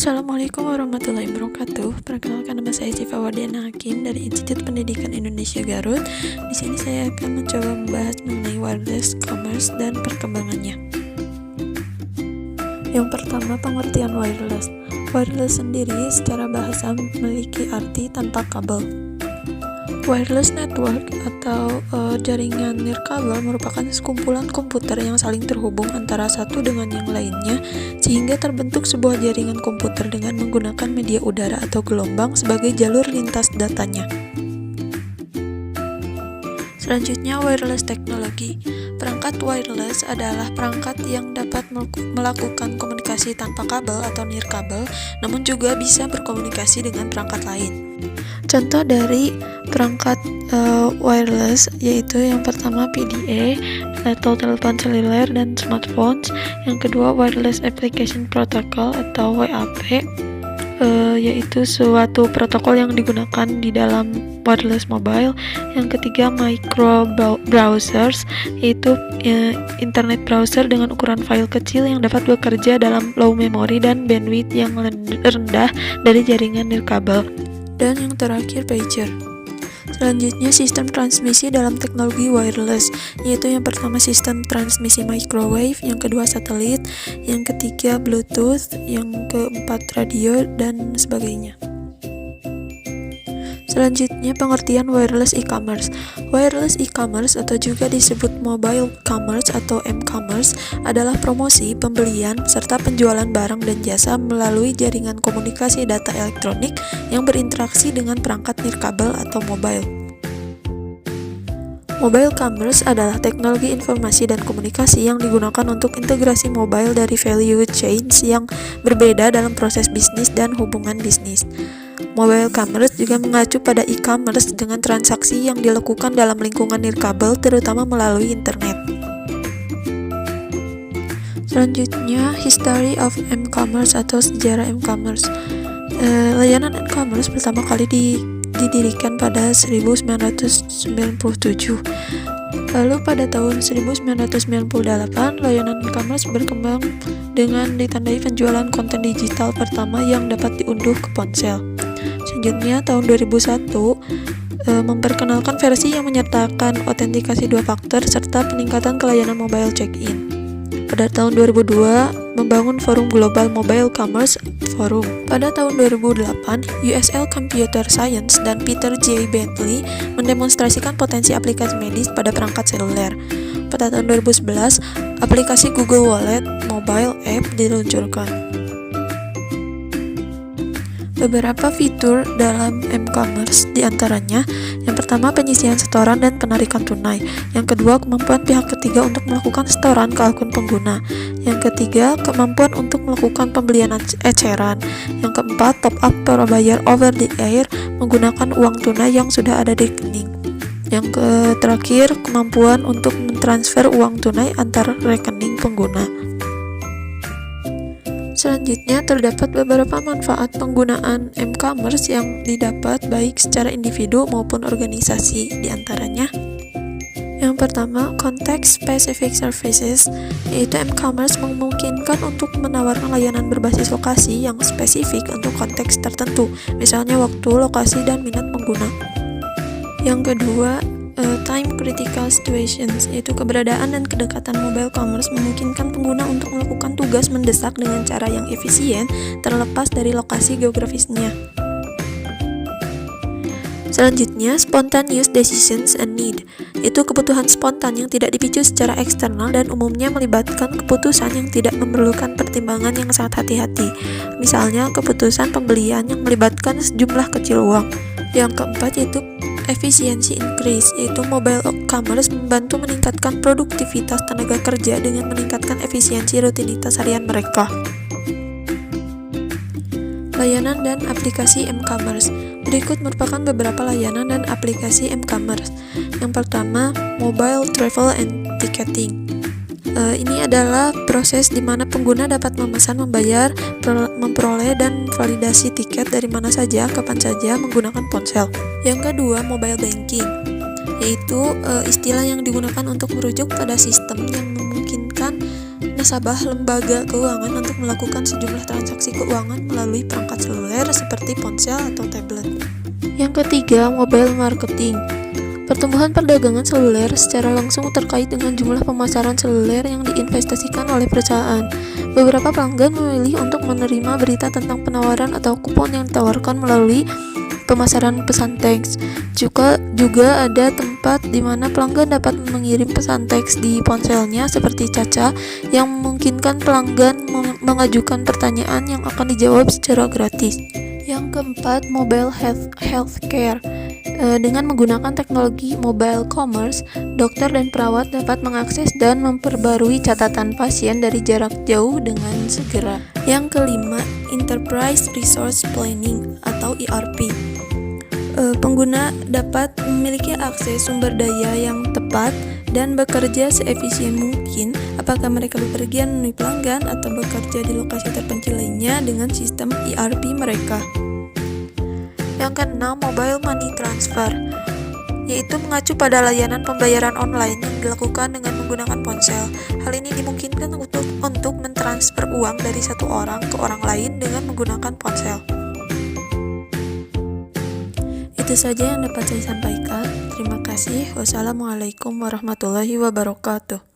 Assalamualaikum warahmatullahi wabarakatuh. Perkenalkan, nama saya Ziva Wardiana Hakim dari Institut Pendidikan Indonesia Garut. Di sini saya akan mencoba membahas mengenai wireless commerce dan perkembangannya. Yang pertama, pengertian wireless. Wireless sendiri secara bahasa memiliki arti tanpa kabel. Wireless network atau jaringan nirkabel merupakan sekumpulan komputer yang saling terhubung antara satu dengan yang lainnya sehingga terbentuk sebuah jaringan komputer dengan menggunakan media udara atau gelombang sebagai jalur lintas datanya. Selanjutnya, wireless technology. Perangkat wireless adalah perangkat yang dapat melakukan komunikasi tanpa kabel atau nirkabel, namun juga bisa berkomunikasi dengan perangkat lain. Contoh dari perangkat wireless yaitu yang pertama PDA atau telepon seluler dan smartphones, yang kedua wireless application protocol atau WAP, yaitu suatu protokol yang digunakan di dalam wireless mobile. Yang ketiga micro browsers, yaitu internet browser dengan ukuran file kecil yang dapat bekerja dalam low memory dan bandwidth yang rendah dari jaringan nirkabel. Dan yang terakhir pager. Selanjutnya sistem transmisi dalam teknologi wireless, yaitu yang pertama sistem transmisi microwave, yang kedua satelit, yang ketiga Bluetooth, yang keempat radio, dan sebagainya. Selanjutnya pengertian wireless e-commerce. Wireless e-commerce atau juga disebut mobile commerce atau m-commerce adalah promosi, pembelian, serta penjualan barang dan jasa melalui jaringan komunikasi data elektronik yang berinteraksi dengan perangkat nirkabel atau mobile. Mobile commerce adalah teknologi informasi dan komunikasi yang digunakan untuk integrasi mobile dari value chains yang berbeda dalam proses bisnis dan hubungan bisnis. Mobile commerce juga mengacu pada e-commerce dengan transaksi yang dilakukan dalam lingkungan nirkabel, terutama melalui internet. Selanjutnya, history of m-commerce atau sejarah m-commerce. Layanan m-commerce pertama kali didirikan pada 1997. Lalu pada tahun 1998, layanan e-commerce berkembang dengan ditandai penjualan konten digital pertama yang dapat diunduh ke ponsel. Selanjutnya, tahun 2001 memperkenalkan versi yang menyertakan autentikasi 2 faktor serta peningkatan kelayanan mobile check-in. Pada tahun 2002, membangun forum global Mobile Commerce Forum. Pada tahun 2008, USL Computer Science dan Peter J. Bentley mendemonstrasikan potensi aplikasi medis pada perangkat seluler. Pada tahun 2011, aplikasi Google Wallet Mobile App diluncurkan. Beberapa fitur dalam m-commerce diantaranya, yang pertama penyisian setoran dan penarikan tunai, yang kedua kemampuan pihak ketiga untuk melakukan setoran ke akun pengguna, yang ketiga kemampuan untuk melakukan pembelian eceran, yang keempat top up bayar over the air menggunakan uang tunai yang sudah ada di rekening, yang terakhir kemampuan untuk mentransfer uang tunai antar rekening pengguna. Selanjutnya, terdapat beberapa manfaat penggunaan m-commerce yang didapat baik secara individu maupun organisasi. Di antaranya, yang pertama, context specific services, yaitu m-commerce memungkinkan untuk menawarkan layanan berbasis lokasi yang spesifik untuk konteks tertentu, misalnya waktu, lokasi, dan minat pengguna. Yang kedua, time critical situations, yaitu keberadaan dan kedekatan mobile commerce memungkinkan pengguna untuk melakukan tugas mendesak dengan cara yang efisien terlepas dari lokasi geografisnya. Selanjutnya, spontaneous decisions and need, yaitu kebutuhan spontan yang tidak dipicu secara eksternal dan umumnya melibatkan keputusan yang tidak memerlukan pertimbangan yang sangat hati-hati, misalnya keputusan pembelian yang melibatkan sejumlah kecil uang. Yang keempat yaitu efficiency increase, yaitu mobile commerce membantu meningkatkan produktivitas tenaga kerja dengan meningkatkan efisiensi rutinitas harian mereka. Layanan dan aplikasi m-commerce. Berikut merupakan beberapa layanan dan aplikasi m-commerce. Yang pertama, mobile travel and ticketing. Ini adalah proses di mana pengguna dapat memesan, membayar, memperoleh dan validasi tiket dari mana saja, kapan saja menggunakan ponsel. Yang kedua, mobile banking, yaitu istilah yang digunakan untuk merujuk pada sistem yang memungkinkan nasabah lembaga keuangan untuk melakukan sejumlah transaksi keuangan melalui perangkat seluler seperti ponsel atau tablet. Yang ketiga, mobile marketing. Pertumbuhan perdagangan seluler secara langsung terkait dengan jumlah pemasaran seluler yang diinvestasikan oleh perusahaan. Beberapa pelanggan memilih untuk menerima berita tentang penawaran atau kupon yang ditawarkan melalui pemasaran pesan teks. Juga ada tempat di mana pelanggan dapat mengirim pesan teks di ponselnya seperti Caca yang memungkinkan pelanggan mengajukan pertanyaan yang akan dijawab secara gratis. Yang keempat, mobile healthcare. Dengan menggunakan teknologi mobile commerce, dokter dan perawat dapat mengakses dan memperbarui catatan pasien dari jarak jauh dengan segera. Yang kelima, Enterprise Resource Planning atau ERP. Pengguna dapat memiliki akses sumber daya yang tepat dan bekerja seefisien mungkin, apakah mereka bepergian menemui pelanggan atau bekerja di lokasi terpencil lainnya dengan sistem ERP mereka. Yang keenam, mobile money transfer, yaitu mengacu pada layanan pembayaran online yang dilakukan dengan menggunakan ponsel. Hal ini dimungkinkan untuk mentransfer uang dari satu orang ke orang lain dengan menggunakan ponsel. Itu saja yang dapat saya sampaikan. Terima kasih. Wassalamualaikum warahmatullahi wabarakatuh.